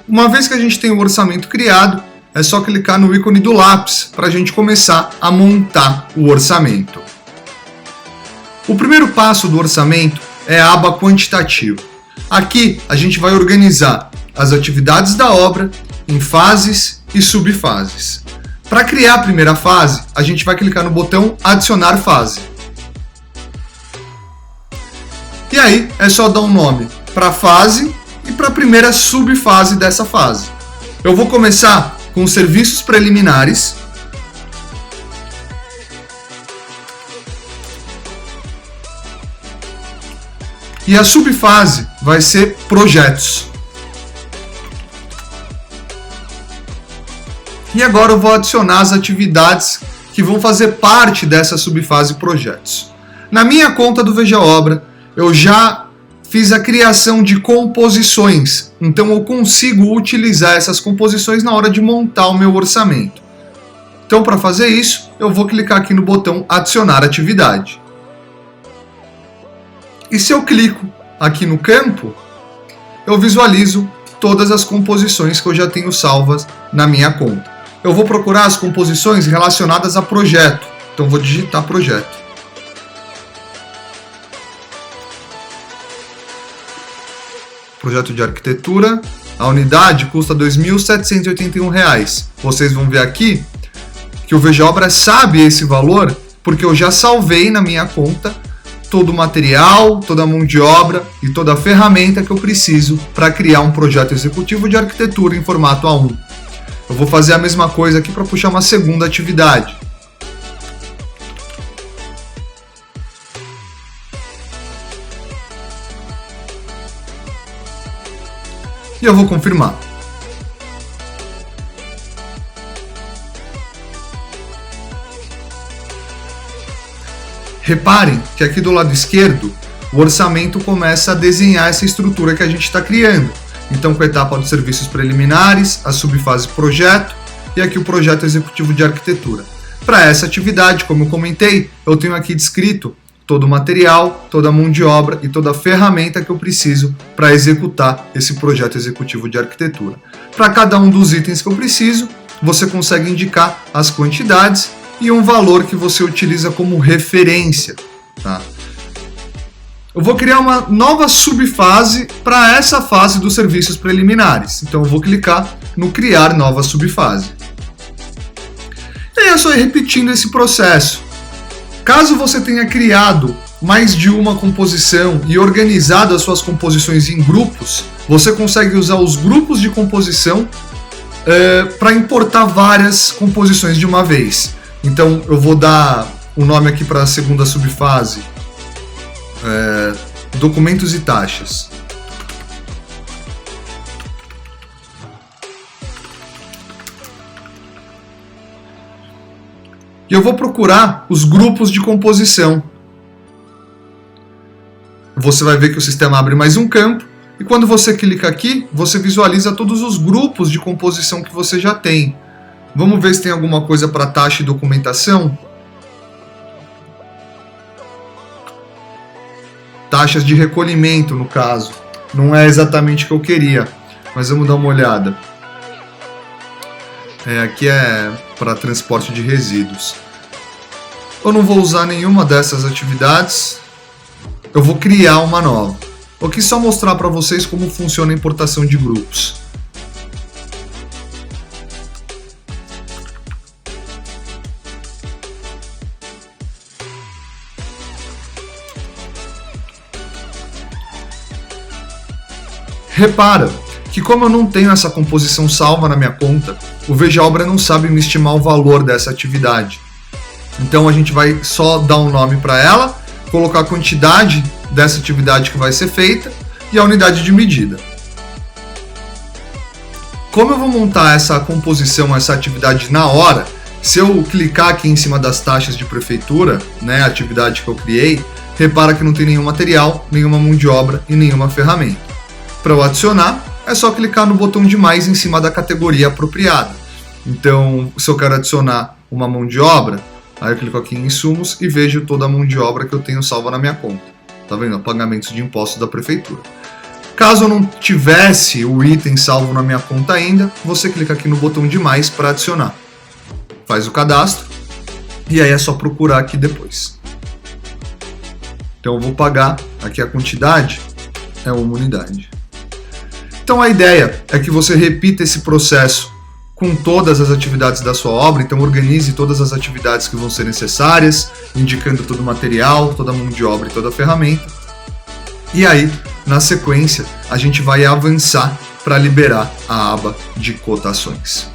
Uma vez que a gente tem o orçamento criado, é só clicar no ícone do lápis para a gente começar a montar o orçamento. O primeiro passo do orçamento é a aba quantitativo. Aqui a gente vai organizar as atividades da obra em fases e subfases. Para criar a primeira fase, a gente vai clicar no botão adicionar fase. E aí é só dar um nome para a fase e para a primeira subfase dessa fase. Eu vou começar com os serviços preliminares. E a subfase vai ser projetos. E agora eu vou adicionar as atividades que vão fazer parte dessa subfase projetos. Na minha conta do Veja Obra, eu já fiz a criação de composições, então eu consigo utilizar essas composições na hora de montar o meu orçamento. Então, para fazer isso, eu vou clicar aqui no botão adicionar atividade. E se eu clico aqui no campo, eu visualizo todas as composições que eu já tenho salvas na minha conta. Eu vou procurar as composições relacionadas a projeto, então vou digitar projeto. Projeto de arquitetura, a unidade custa R$ 2.781. Vocês vão ver aqui que o Veja Obra sabe esse valor porque eu já salvei na minha conta todo o material, toda a mão de obra e toda a ferramenta que eu preciso para criar um projeto executivo de arquitetura em formato A1. Eu vou fazer a mesma coisa aqui para puxar uma segunda atividade. E eu vou confirmar. Reparem que aqui do lado esquerdo, o orçamento começa a desenhar essa estrutura que a gente está criando. Então, com a etapa dos serviços preliminares, a subfase projeto e aqui o projeto executivo de arquitetura. Para essa atividade, como eu comentei, eu tenho aqui descrito todo o material, toda a mão de obra e toda a ferramenta que eu preciso para executar esse projeto executivo de arquitetura. Para cada um dos itens que eu preciso, você consegue indicar as quantidades e um valor que você utiliza como referência. Tá? Eu vou criar uma nova subfase para essa fase dos serviços preliminares. Então eu vou clicar no criar nova subfase. E aí eu só ir repetindo esse processo. Caso você tenha criado mais de uma composição e organizado as suas composições em grupos, você consegue usar os grupos de composição para importar várias composições de uma vez. Então eu vou dar o nome aqui para a segunda subfase, documentos e taxas. E eu vou procurar os grupos de composição. Você vai ver que o sistema abre mais um campo e quando você clica aqui, você visualiza todos os grupos de composição que você já tem. Vamos ver se tem alguma coisa para taxa e documentação. Taxas de recolhimento, no caso. Não é exatamente o que eu queria, mas vamos dar uma olhada. Aqui é para transporte de resíduos. Eu não vou usar nenhuma dessas atividades. Eu vou criar uma nova. Eu quis só mostrar para vocês como funciona a importação de grupos. Repara que como eu não tenho essa composição salva na minha conta, o Veja Obra não sabe me estimar o valor dessa atividade. Então a gente vai só dar um nome para ela, colocar a quantidade dessa atividade que vai ser feita e a unidade de medida. Como eu vou montar essa composição, essa atividade na hora, se eu clicar aqui em cima das taxas de prefeitura, a atividade que eu criei, repara que não tem nenhum material, nenhuma mão de obra e nenhuma ferramenta. Para eu adicionar, é só clicar no botão de mais em cima da categoria apropriada. Então, se eu quero adicionar uma mão de obra, aí eu clico aqui em insumos e vejo toda a mão de obra que eu tenho salva na minha conta. Tá vendo? Pagamentos de impostos da prefeitura. Caso eu não tivesse o item salvo na minha conta ainda, você clica aqui no botão de mais para adicionar. Faz o cadastro e aí é só procurar aqui depois. Então eu vou pagar aqui a quantidade, é uma unidade. Então a ideia é que você repita esse processo com todas as atividades da sua obra, então organize todas as atividades que vão ser necessárias, indicando todo o material, toda a mão de obra e toda a ferramenta. E aí, na sequência, a gente vai avançar para liberar a aba de cotações.